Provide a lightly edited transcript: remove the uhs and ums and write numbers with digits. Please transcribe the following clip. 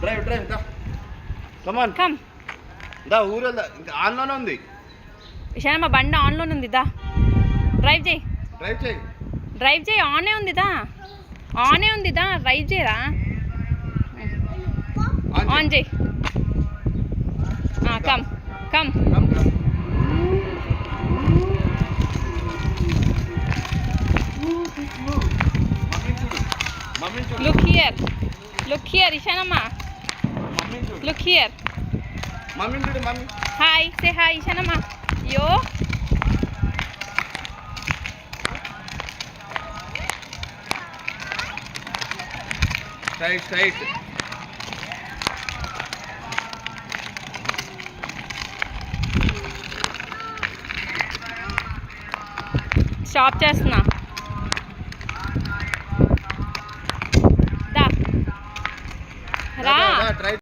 Drive drive దా come on come దా ఊరెళ్దా ఇంకా ఆన్లోనే ఉంది. ఇషానమ్మ బండి ఆన్లోనే ఉంది. దా డ్రైవ్ చేయి. డ్రైవ్ చేయి. డ్రైవ్ చేయి. ఆనే ఉంది. దా ఆనే ఉంది. దా డ్రైవ్ చేయరా. ఆన్ చేయి. Come come. Look here. Look here, Ishanamma. Look here. Mommy, mommy. Hi. Say hi, Ishanamma. Yo. Straight. Stop చేస్తున్నా. దా రా.